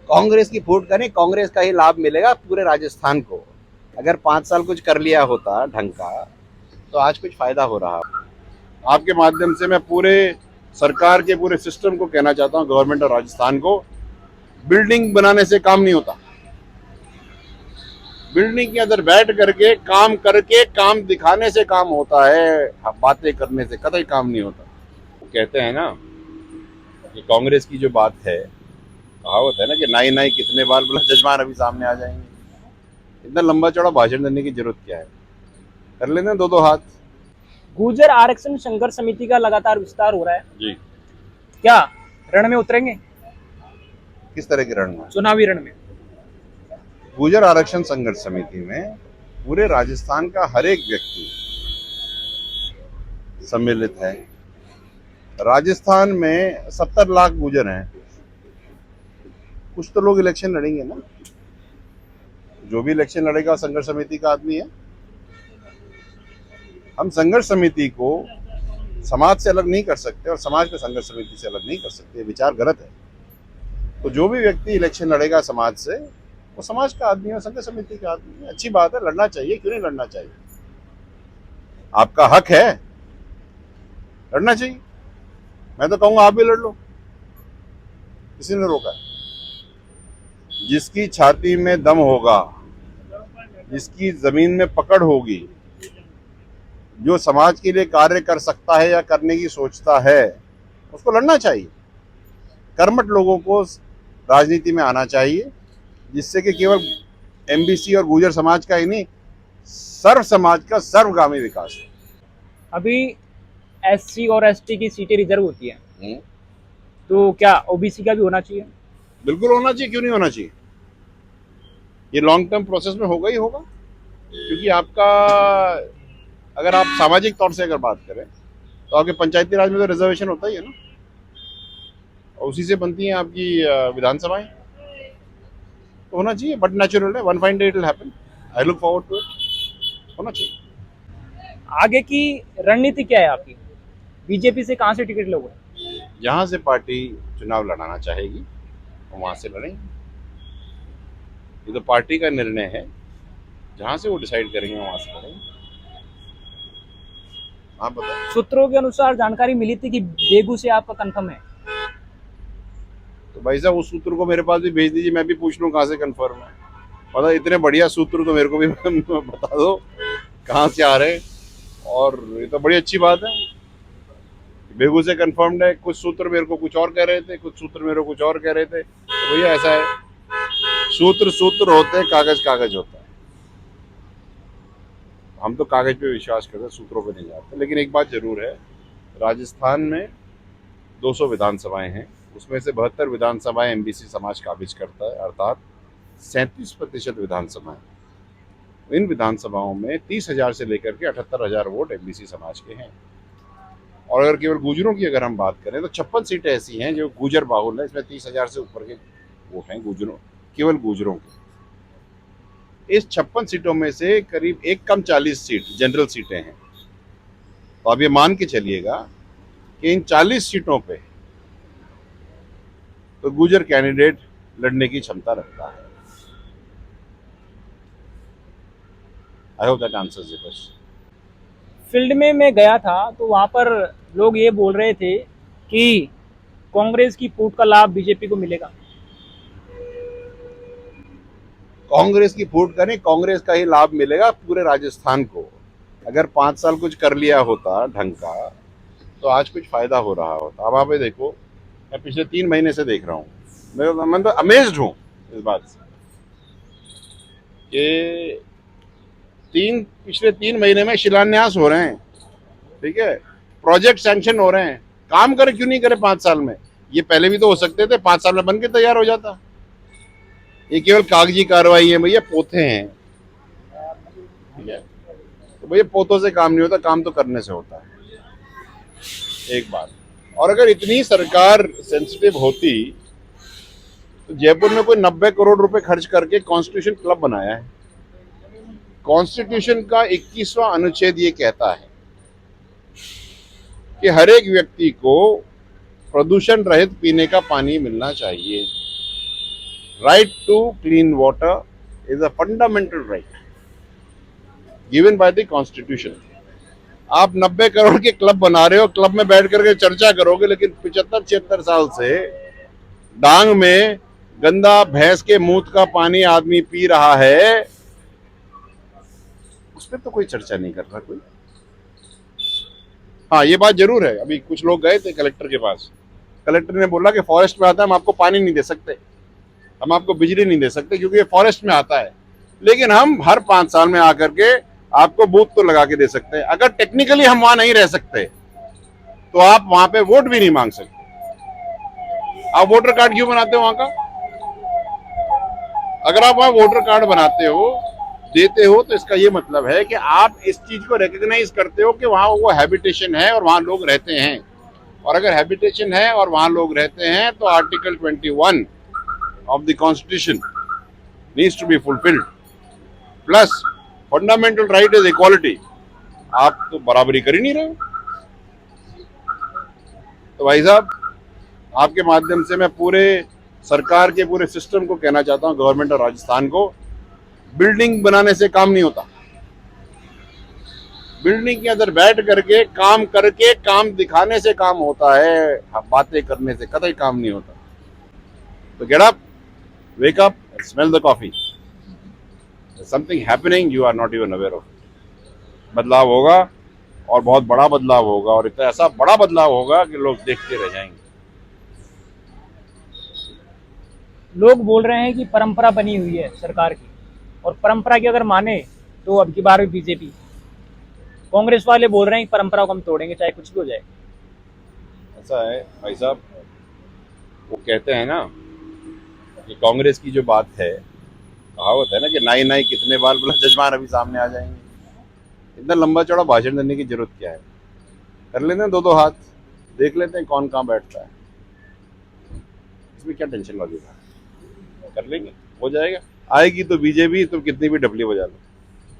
कांग्रेस की फूट का नहीं, कांग्रेस का ही लाभ मिलेगा पूरे राजस्थान को। अगर 5 साल कुछ कर लिया होता ढंग का तो आज कुछ फायदा हो रहा। आपके माध्यम से मैं पूरे सरकार के पूरे सिस्टम को कहना चाहता हूं, गवर्नमेंट और राजस्थान को, बिल्डिंग बनाने से काम नहीं होता। बिल्डिंग के अंदर बैठ करके काम दिखाने से काम होता है, बातें करने से कतई काम नहीं होता। वो कहते हैं ना कि कांग्रेस की जो बात है, कहावत है ना कि नाई नाई कितने बाल, बोला जजमान अभी सामने आ जाएंगे। इतना लंबा चौड़ा भाषण देने की जरूरत क्या है, कर लेना दो दो हाथ। गुर्जर आरक्षण संघर्ष समिति का लगातार विस्तार हो रहा है, जी, क्या रण में उतरेंगे? किस तरह के रण में? चुनावी रण में। गुर्जर आरक्षण संघर्ष समिति में पूरे राजस्थान का हर एक व्यक्ति सम्मिलित है। राजस्थान में 70 लाख गुर्जर हैं। कुछ तो लोग इलेक्शन लड़ेंगे ना, जो भी इलेक्शन लड़ेगा संघर्ष समिति का आदमी है। हम संघर्ष समिति को समाज से अलग नहीं कर सकते और समाज को संघर्ष समिति से अलग नहीं कर सकते, विचार गलत है। तो जो भी व्यक्ति इलेक्शन लड़ेगा समाज से, वो समाज का आदमी है, संघर्ष समिति का आदमी है। अच्छी बात है, लड़ना चाहिए, क्यों नहीं लड़ना चाहिए? आपका हक है, लड़ना चाहिए। मैं तो कहूंगा आप भी लड़ लो, किसी ने रोका है? जिसकी छाती में दम होगा, जिसकी जमीन में पकड़ होगी, जो समाज के लिए कार्य कर सकता है या करने की सोचता है, उसको लड़ना चाहिए। कर्मठ लोगों को राजनीति में आना चाहिए, जिससे कि केवल एमबीसी और गुर्जर समाज का ही नहीं, सर्व समाज का सर्वगामी विकास हो। अभी एससी और एसटी की सीटें रिजर्व होती हैं, तो क्या ओबीसी का भी होना चाहिए? बिल्कुल होना चाहिए, क्यों नहीं होना चाहिए? ये लॉन्ग टर्म प्रोसेस में होगा ही होगा, क्योंकि आपका, अगर आप सामाजिक तौर से अगर बात करें तो आपके पंचायती राज में तो रिजर्वेशन होता ही है ना, और उसी से बनती हैं आपकी विधानसभाएं। तो होना चाहिए, बट नेचुरल है, one fine day it will happen. I look forward to it, होना चाहिए। आगे की रणनीति क्या है आपकी? बीजेपी से कहां से टिकट लोगे? जहां से पार्टी चुनाव लड़ाना चाहेगी वो वहां से लड़ेंगे। ये तो पार्टी का निर्णय है, जहां से वो डिसाइड करेंगे वहां से लड़ेंगे। आप बताओ। सूत्रों के अनुसार जानकारी मिली थी कि बेगू से आपका कंफर्म है। तो भाई साहब उस सूत्र को मेरे पास भी भेज दीजिए, मैं भी पूछ लूँ कहाँ से कंफर्म है। मतलब इतने बढ़िया सूत्र तो मेरे को भी बता दो कहाँ से आ रहे हैं। और ये तो बड़ी अच्छी बात है, बेगू से कंफर्म्ड है। कुछ सूत्र मेरे को कुछ और कह रहे थे, कुछ सूत्र मेरे को कुछ और कह रहे थे। तो भैया ऐसा है, सूत्र सूत्र होते हैं, कागज कागज होता है। हम तो कागज पे विश्वास करते हैं, सूत्रों पे नहीं जाते। लेकिन एक बात जरूर है, राजस्थान में 200 विधानसभाएं हैं, उसमें से 72 विधानसभाएं एमबीसी समाज काबिज करता है, अर्थात 37% विधानसभाएं। इन विधानसभाओं में 30,000 से लेकर के 78,000 वोट एमबीसी समाज के हैं। और अगर केवल गुर्जरों की अगर हम बात करें तो 56 सीटें ऐसी हैं जो गुर्जर बाहुल है, इसमें 30,000 से ऊपर के वोट हैं गुर्जरों, केवल गुर्जरों के। इस 56 सीटों में से करीब 1 कम 40 सीट जनरल सीटें हैं। तो आप ये मान के चलिएगा कि इन 40 सीटों पे तो गुर्जर कैंडिडेट लड़ने की क्षमता रखता है। I hope that answers your question. Field में मैं गया था तो वहां पर लोग ये बोल रहे थे कि कांग्रेस की फूट का लाभ बीजेपी को मिलेगा। कांग्रेस की फूट का नहीं, कांग्रेस का ही लाभ मिलेगा पूरे राजस्थान को। अगर 5 साल कुछ कर लिया होता ढंग का तो आज कुछ फायदा हो रहा होता। अब आप ये देखो, मैं पिछले 3 महीने से देख रहा हूँ, मैं तो अमेज्ड हूँ इस बात से कि पिछले 3 महीने में शिलान्यास हो रहे हैं, ठीक है, प्रोजेक्ट सैंक्शन हो रहे हैं। काम करे क्यों नहीं करे 5 साल में? ये पहले भी तो हो सकते थे, 5 साल में बन के तैयार हो जाता। ये केवल कागजी कार्रवाई है भैया, पोते हैं, ठीक है। तो भैया पोतों से काम नहीं होता, काम तो करने से होता है, एक बात। और अगर इतनी सरकार सेंसिटिव होती तो जयपुर में कोई 90 करोड़ रुपए खर्च करके कॉन्स्टिट्यूशन क्लब बनाया है। कॉन्स्टिट्यूशन का 21वां अनुच्छेद ये कहता है कि हर एक व्यक्ति को प्रदूषण रहित पीने का पानी मिलना चाहिए। right to clean water is a fundamental right given by the constitution. आप 90 करोड़ के क्लब बना रहे हो, क्लब में बैठ करके चर्चा करोगे, लेकिन 75-76 साल से डांग में गंदा भैंस के मूत का पानी आदमी पी रहा है, उस पर तो कोई चर्चा नहीं कर रहा कोई। हाँ, ये बात जरूर है, अभी कुछ लोग गए थे कलेक्टर के पास, कलेक्टर ने बोला कि फॉरेस्ट में आता है, हम आपको पानी नहीं दे सकते, हम आपको बिजली नहीं दे सकते क्योंकि ये फॉरेस्ट में आता है, लेकिन हम हर 5 साल में आकर के आपको बूथ तो लगा के दे सकते हैं। अगर टेक्निकली हम वहां नहीं रह सकते तो आप वहां पे वोट भी नहीं मांग सकते। आप वोटर कार्ड क्यों बनाते हो वहां का? अगर आप वहां वोटर कार्ड बनाते हो, देते हो, तो इसका ये मतलब है कि आप इस चीज को रिकॉग्नाइज करते हो कि वहां वो हैबिटेशन है और वहां लोग रहते हैं, और अगर हैबिटेशन है और वहां लोग रहते हैं तो article 21 of the constitution needs to be fulfilled, plus fundamental right is equality. आप तो बराबरी कर ही नहीं रहे हो। तो भाई साहब, आपके माध्यम से मैं पूरे सरकार के पूरे सिस्टम को कहना चाहता हूं, गवर्नमेंट और राजस्थान को, बिल्डिंग बनाने से काम नहीं होता। बिल्डिंग के अंदर बैठ करके काम दिखाने से काम होता है, बातें करने से कतई काम नहीं होता। तो get up, wake up, smell the coffee. Something happening you are not even aware of. बदलाव होगा और बहुत बड़ा बदलाव होगा, और इतना ऐसा बड़ा बदलाव होगा कि लोग देखते रह जाएंगे। लोग बोल रहे हैं कि परंपरा बनी हुई है सरकार की, और परंपरा की अगर माने तो अब की बार भी बीजेपी। कांग्रेस वाले बोल रहे हैं कि परंपरा को हम तोड़ेंगे चाहे कुछ भी हो जाए। ऐसा है भाई साहब, वो कहते हैं ना कि कांग्रेस की जो बात है, कहावत है ना कि नाई नाई कितने बाल, बोला जजमान अभी सामने आ जाएंगे। इतना लंबा चौड़ा भाषण देने की जरूरत क्या है? कर लेते हैं 2-2 हाथ, देख लेते हैं कौन कहाँ बैठता है। इसमें क्या टेंशन वाली बात? कर लेंगे, हो जाएगा। आएगी तो बीजेपी, तो कितनी भी डबली बजा लो।